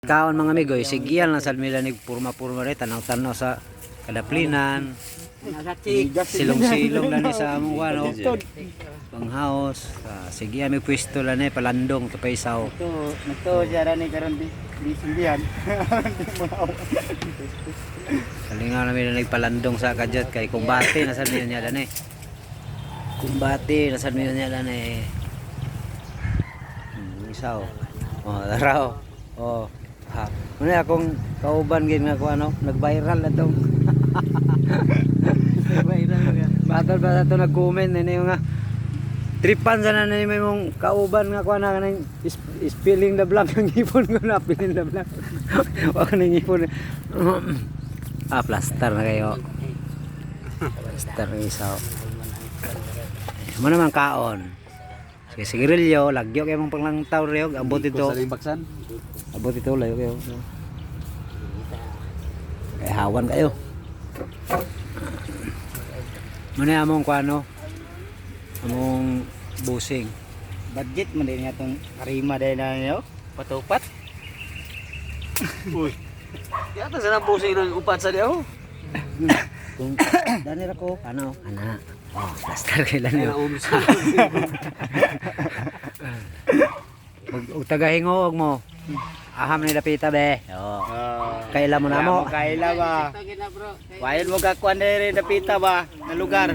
Kaon mga amigo, sigyan lang sa milanig purma-purma rin, tanaw-tanaw sa kadaplinan, silong-silong lang sa among wano, panghaos, sigyan may pwesto lang palandong, tapaisaw. Nagto siya rin karon di sindihan. Kalinga namin na nagpalandong sa kadyat kay kumbate, nasan mo niya lang kumbate, nasan mo niya lang isaw. Oh, daraw. Oh. Ha. Muna akong kauban gid nga ko ano, nag-viral na to. Nag-viral nga. Batol ba to nag-comment na yung nga tripan sana na may mong kauban nga ko na kanang spilling the blank ang ipon ko na spilling the blank. Wag na ipon. Plaster na kayo. Plaster ng isaw. Mo naman kaon. Sige sigarilyo, lagyo kay mong panglangtaw reyog, abot ito. Abot ito layo kayo. Kaya hawan kayo. Muna among kuano? Among busing. Budget man din atong karima dahil na niyo. Patupat. Uy. Yata sa busing ng upat sa diyo. Kung danir ako, ano? Ana. Oh, plaster kay danir. Ug tagahingog mo. Aham ni dapita be. Oh. Kaila mo na mo. Kaila ba? Wayan mo ka kuan diri dapita ba na lugar.